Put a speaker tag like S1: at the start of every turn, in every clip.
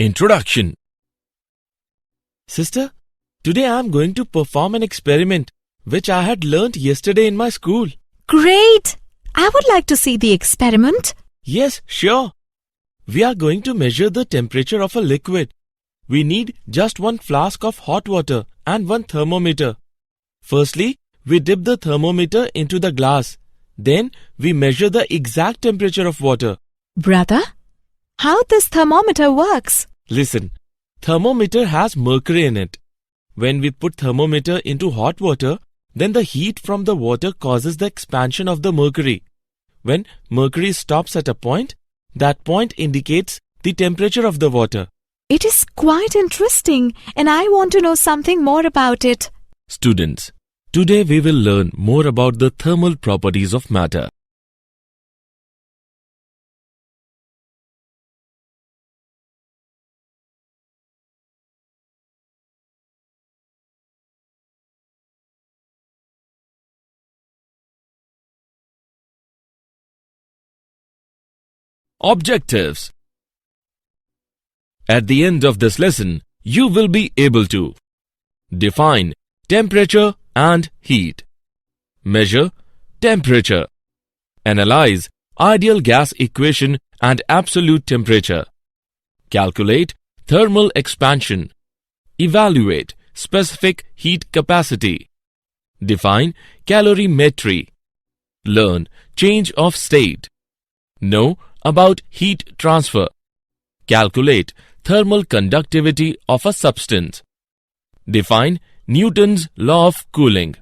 S1: Introduction. Sister, today I am going to perform an experiment which I had learnt yesterday in my school.
S2: Great! I would like to see the experiment.
S1: Yes, sure. We are going to measure the temperature of a liquid. We need just one flask of hot water and one thermometer. Firstly, we dip the thermometer into the glass. Then we measure the exact temperature of water.
S2: Brother, how this thermometer works?
S1: Listen, thermometer has mercury in it. When we put thermometer into hot water, then the heat from the water causes the expansion of the mercury. When mercury stops at a point, that point indicates the temperature of the water.
S2: It is quite interesting and I want to know something more about it.
S1: Students, today we will learn more about the thermal properties of matter. Objectives. At the end of this lesson, you will be able to define temperature and heat, measure temperature, analyze ideal gas equation and absolute temperature, calculate thermal expansion, evaluate specific heat capacity, define calorimetry, learn change of state, know about heat transfer, calculate thermal conductivity of a substance, define Newton's law of cooling.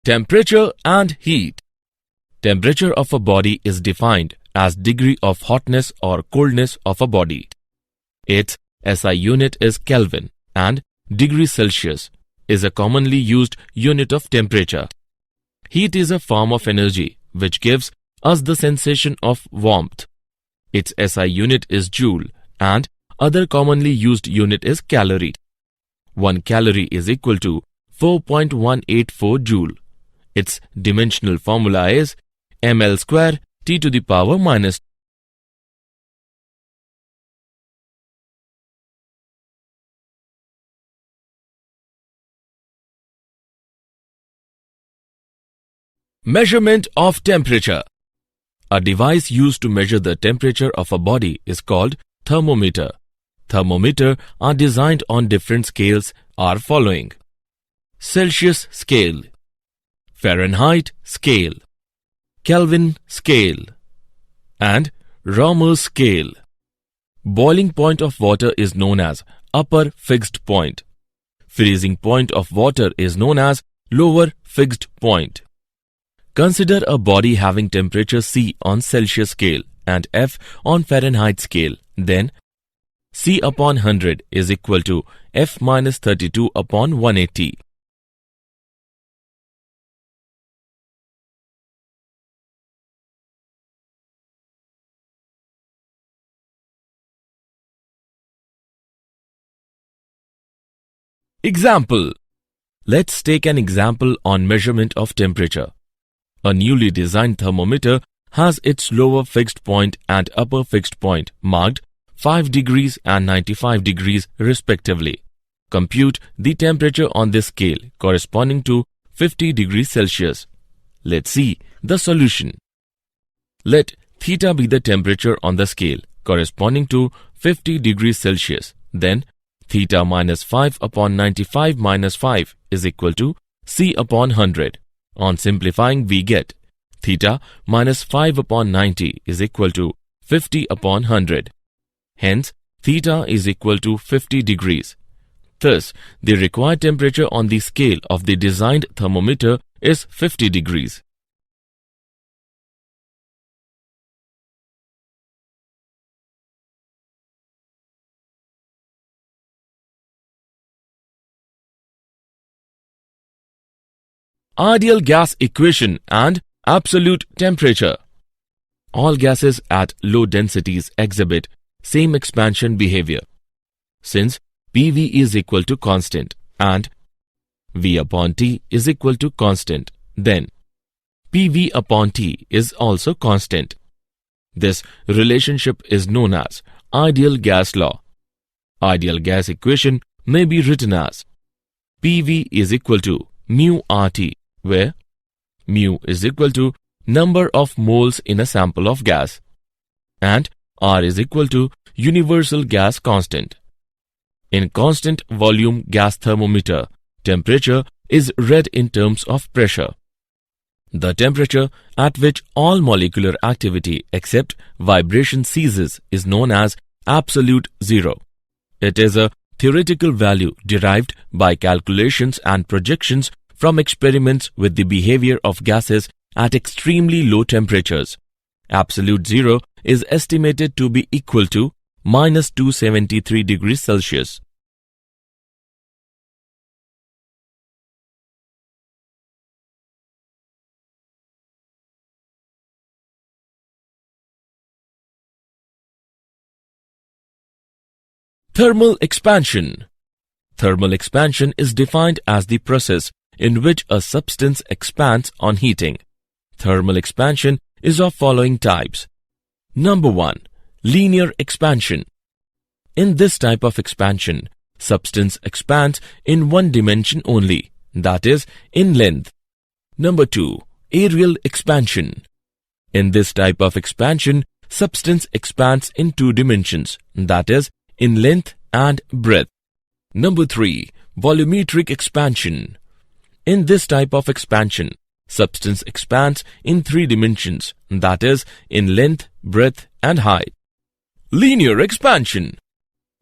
S1: Temperature and heat. Temperature of a body is defined as degree of hotness or coldness of a body. Its SI unit is Kelvin and degree Celsius is a commonly used unit of temperature. Heat is a form of energy which gives us the sensation of warmth. Its SI unit is joule and other commonly used unit is calorie. 1 calorie is equal to 4.184 joule. Its dimensional formula is ml square T to the power minus. Measurement of temperature. A device used to measure the temperature of a body is called thermometer. Thermometers are designed on different scales are following: Celsius scale, Fahrenheit scale, Kelvin scale, and Ramer scale. Boiling point of water is known as upper fixed point. Freezing point of water is known as lower fixed point. Consider a body having temperature C on Celsius scale and F on Fahrenheit scale. Then C upon 100 is equal to F minus 32 upon 180. Example. Let's take an example on measurement of temperature. A newly designed thermometer has its lower fixed point and upper fixed point marked 5 degrees and 95 degrees respectively. Compute the temperature on this scale corresponding to 50 degrees Celsius. Let's see the solution. Let theta be the temperature on the scale corresponding to 50 degrees Celsius. Then theta minus 5 upon 95 minus 5 is equal to C upon 100. On simplifying, we get theta minus 5 upon 90 is equal to 50 upon 100. Hence, theta is equal to 50 degrees. Thus, the required temperature on the scale of the designed thermometer is 50 degrees. Ideal gas equation and absolute temperature. all gases at low densities exhibit same expansion behavior. Since PV is equal to constant and V upon T is equal to constant, then PV upon T is also constant. This relationship is known as ideal gas law. Ideal gas equation may be written as PV is equal to mu RT, where mu is equal to number of moles in a sample of gas and R is equal to universal gas constant. In constant volume gas thermometer, temperature is read in terms of pressure. The temperature at which all molecular activity except vibration ceases is known as absolute zero. It is a theoretical value derived by calculations and projections from experiments with the behavior of gases at extremely low temperatures. Absolute zero is estimated to be equal to minus 273 degrees Celsius. Thermal expansion. Thermal expansion is defined as the process in which a substance expands on heating. Thermal expansion is of following types. Number 1. Linear expansion. In this type of expansion, substance expands in one dimension only, that is, in length. Number 2. Areal expansion. In this type of expansion, substance expands in two dimensions, that is, in length and breadth. Number 3. Volumetric expansion. In this type of expansion, substance expands in three dimensions, that is, in length, breadth and height. Linear expansion.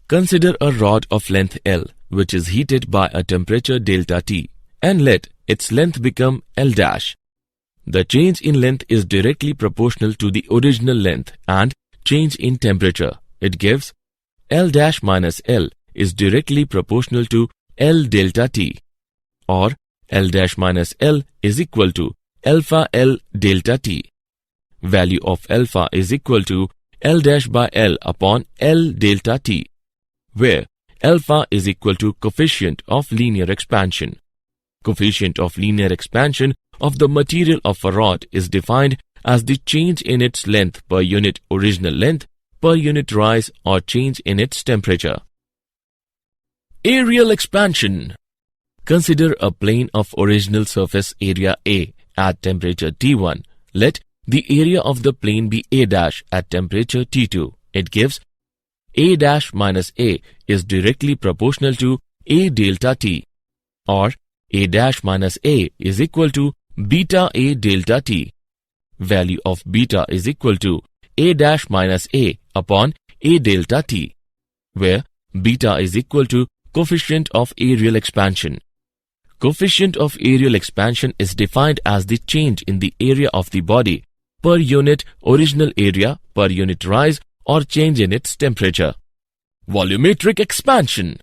S1: Consider a rod of length L, which is heated by a temperature delta T, and let its length become L dash. The change in length is directly proportional to the original length and change in temperature. It gives L dash minus L is directly proportional to L delta T, or L dash minus L is equal to alpha L delta T. Value of alpha is equal to L dash by L upon L delta T, where alpha is equal to coefficient of linear expansion. Coefficient of linear expansion of the material of a rod is defined as the change in its length per unit original length per unit rise or change in its temperature. Areal expansion. Consider a plane of original surface area A at temperature T1. Let the area of the plane be A dash at temperature T2. It gives A dash minus A is directly proportional to A delta T, or A dash minus A is equal to beta A delta T. Value of beta is equal to A dash minus A upon A delta T, where beta is equal to coefficient of areal expansion. Coefficient of areal expansion is defined as the change in the area of the body per unit original area per unit rise or change in its temperature. Volumetric expansion.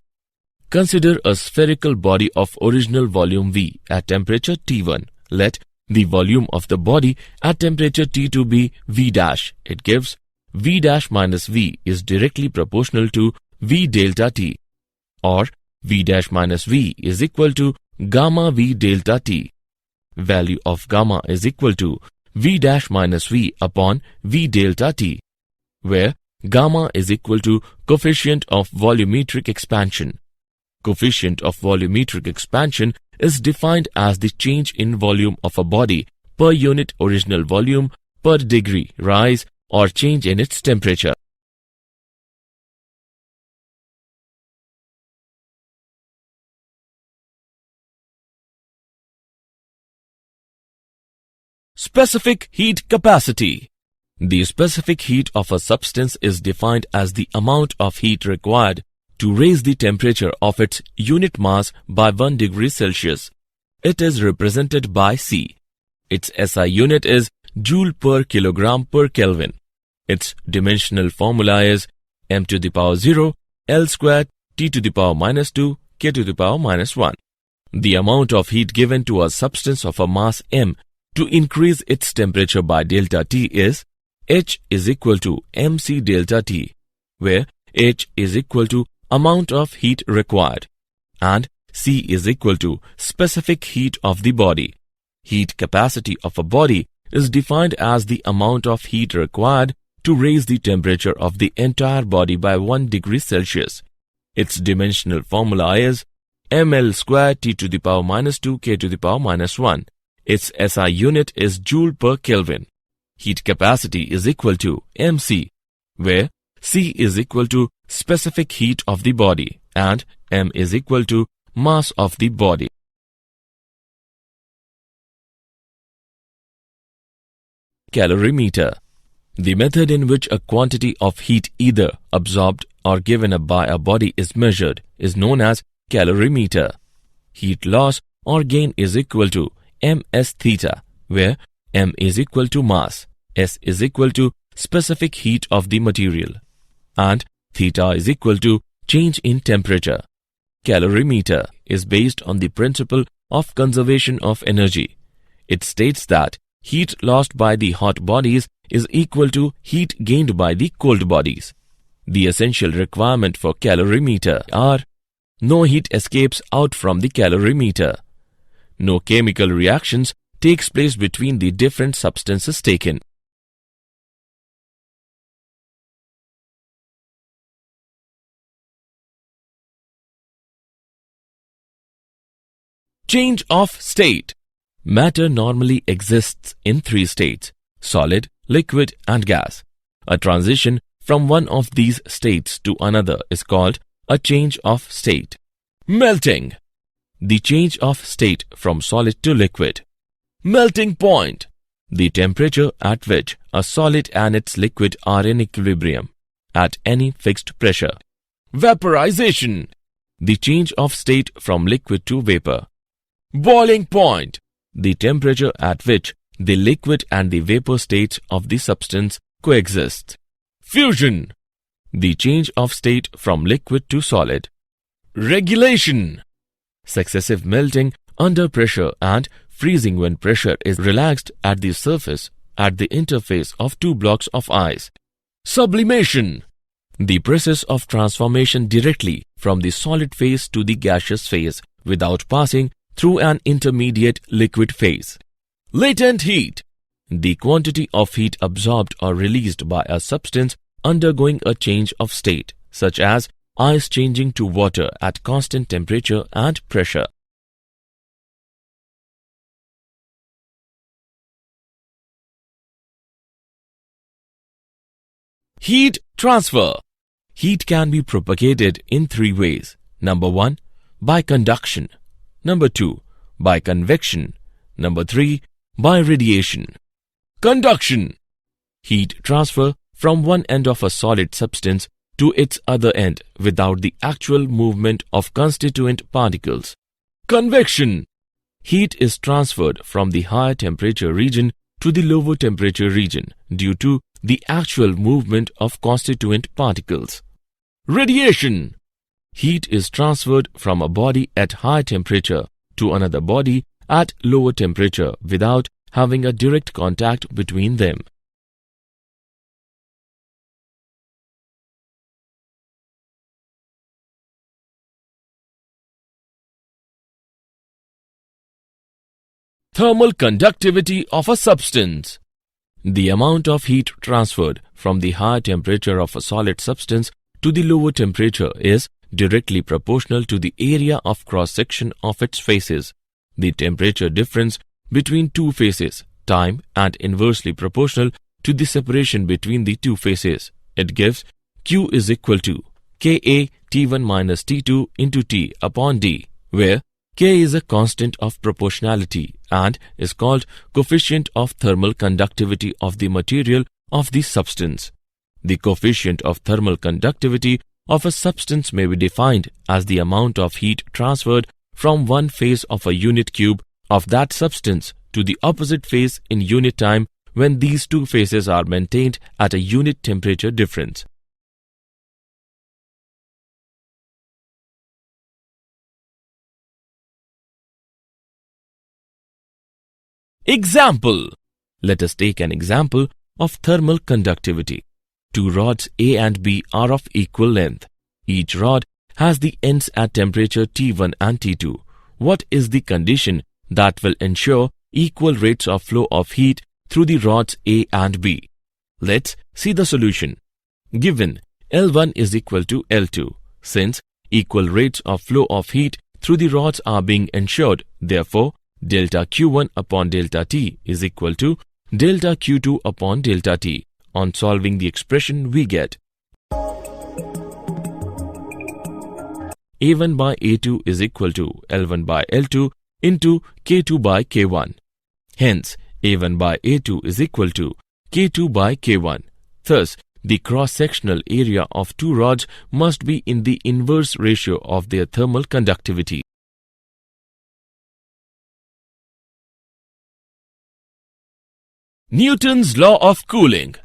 S1: Consider a spherical body of original volume V at temperature T1. Let the volume of the body at temperature T2 be V dash. It gives V dash minus V is directly proportional to V delta T, or V dash minus V is equal to gamma V delta T. Value of gamma is equal to V dash minus V upon V delta T, where gamma is equal to coefficient of volumetric expansion. Coefficient of volumetric expansion is defined as the change in volume of a body per unit original volume per degree rise or change in its temperature. Specific heat capacity. The specific heat of a substance is defined as the amount of heat required to raise the temperature of its unit mass by 1 degree Celsius. It is represented by C. Its SI unit is joule per kilogram per Kelvin. Its dimensional formula is m to the power 0, L squared, T to the power minus 2, K to the power minus 1. The amount of heat given to a substance of a mass m to increase its temperature by delta T is H is equal to mc delta T, where H is equal to amount of heat required and C is equal to specific heat of the body. Heat capacity of a body is defined as the amount of heat required to raise the temperature of the entire body by 1 degree Celsius. Its dimensional formula is ml square T to the power minus 2 K to the power minus 1. Its SI unit is Joule per Kelvin. Heat capacity is equal to mc, where C is equal to specific heat of the body and m is equal to mass of the body. Calorimeter. The method in which a quantity of heat either absorbed or given up by a body is measured is known as calorimeter. Heat loss or gain is equal to ms theta, where m is equal to mass, s is equal to specific heat of the material, and theta is equal to change in temperature. Calorimeter is based on the principle of conservation of energy. It states that heat lost by the hot bodies is equal to heat gained by the cold bodies. The essential requirement for calorimeter are: no heat escapes out from the calorimeter, no chemical reactions takes place between the different substances taken, change of state. Matter normally exists in 3 states: solid, liquid and gas. A transition from one of these states to another is called a change of state. Melting. The change of state from solid to liquid. Melting point. The temperature at which a solid and its liquid are in equilibrium at any fixed pressure. Vaporization. The change of state from liquid to vapor. Boiling point. The temperature at which the liquid and the vapor states of the substance coexist. Fusion. The change of state from liquid to solid. Regulation. Successive melting under pressure and freezing when pressure is relaxed at the surface at the interface of 2 blocks of ice. Sublimation. The process of transformation directly from the solid phase to the gaseous phase without passing through an intermediate liquid phase. Latent heat. The quantity of heat absorbed or released by a substance undergoing a change of state, such as ice changing to water at constant temperature and pressure. Heat transfer. Heat can be propagated in 3 ways. Number 1, by conduction. Number 2, by convection. Number 3, by radiation. Conduction. Heat transfer from one end of a solid substance to its other end without the actual movement of constituent particles. Convection. Heat is transferred from the higher temperature region to the lower temperature region due to the actual movement of constituent particles. Radiation. Heat is transferred from a body at high temperature to another body at lower temperature without having a direct contact between them. Thermal conductivity of a substance. The amount of heat transferred from the high temperature of a solid substance to the lower temperature is directly proportional to the area of cross-section of its faces, the temperature difference between 2 faces, time, and inversely proportional to the separation between the 2 faces. It gives Q is equal to Ka T1 minus T2 into T upon D, where K is a constant of proportionality and is called coefficient of thermal conductivity of the material of the substance. The coefficient of thermal conductivity of a substance may be defined as the amount of heat transferred from one phase of a unit cube of that substance to the opposite phase in unit time when these 2 phases are maintained at a unit temperature difference. Example. Let us take an example of thermal conductivity. Two rods A and B are of equal length. Each rod has the ends at temperature T1 and T2. What is the condition that will ensure equal rates of flow of heat through the rods A and B? Let's see the solution. Given L1 is equal to L2, since equal rates of flow of heat through the rods are being ensured, therefore delta Q1 upon delta T is equal to delta Q2 upon delta T. On solving the expression, we get A1 by A2 is equal to L1 by L2 into K2 by K1. Hence, A1 by A2 is equal to K2 by K1. Thus, the cross-sectional area of two rods must be in the inverse ratio of their thermal conductivity. Newton's law of cooling.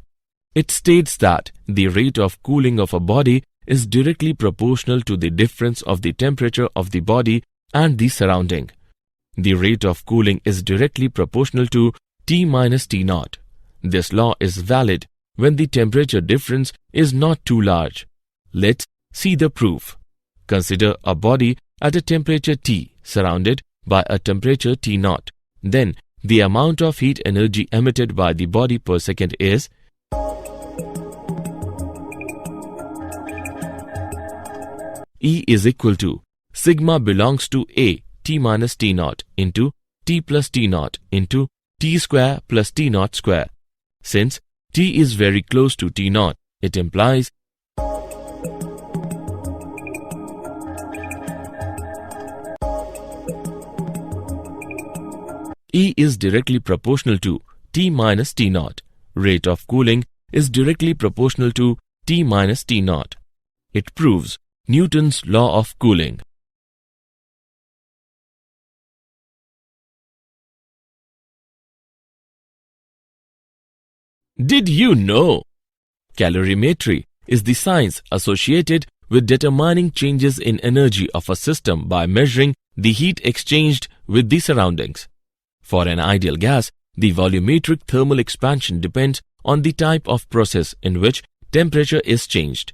S1: It states that the rate of cooling of a body is directly proportional to the difference of the temperature of the body and the surrounding. The rate of cooling is directly proportional to T minus T naught. This law is valid when the temperature difference is not too large. Let's see the proof. Consider a body at a temperature T surrounded by a temperature T naught. Then the amount of heat energy emitted by the body per second is E is equal to sigma belongs to A T minus T naught into T plus T naught into T square plus T naught square. Since T is very close to T naught, it implies E is directly proportional to T minus T naught. Rate of cooling is directly proportional to T minus T naught. It proves Newton's law of cooling. Did you know? Calorimetry is the science associated with determining changes in energy of a system by measuring the heat exchanged with the surroundings. For an ideal gas, the volumetric thermal expansion depends on the type of process in which temperature is changed.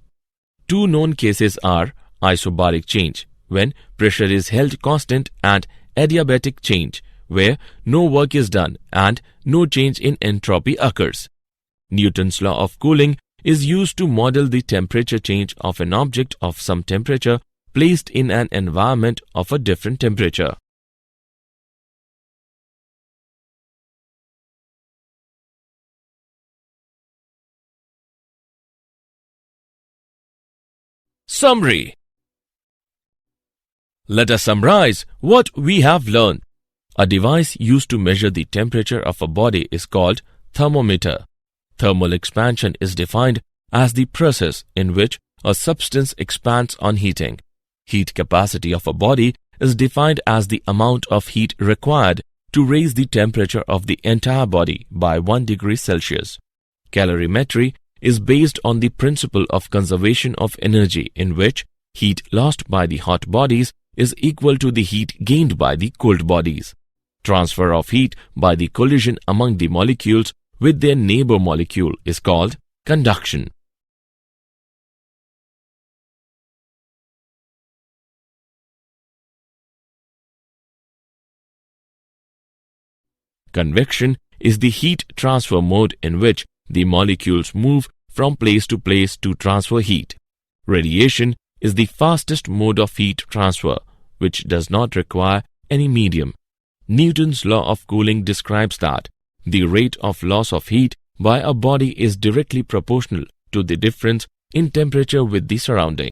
S1: Two known cases are isobaric change, when pressure is held constant, and adiabatic change, where no work is done and no change in entropy occurs. Newton's law of cooling is used to model the temperature change of an object of some temperature placed in an environment of a different temperature. Summary. Let us summarize what we have learned. A device used to measure the temperature of a body is called thermometer. Thermal expansion is defined as the process in which a substance expands on heating. Heat capacity of a body is defined as the amount of heat required to raise the temperature of the entire body by 1 degree Celsius. Calorimetry is based on the principle of conservation of energy, in which heat lost by the hot bodies is equal to the heat gained by the cold bodies. Transfer of heat by the collision among the molecules with their neighbor molecule is called conduction. Convection is the heat transfer mode in which the molecules move from place to place to transfer heat. Radiation is the fastest mode of heat transfer, which does not require any medium. Newton's law of cooling describes that the rate of loss of heat by a body is directly proportional to the difference in temperature with the surrounding.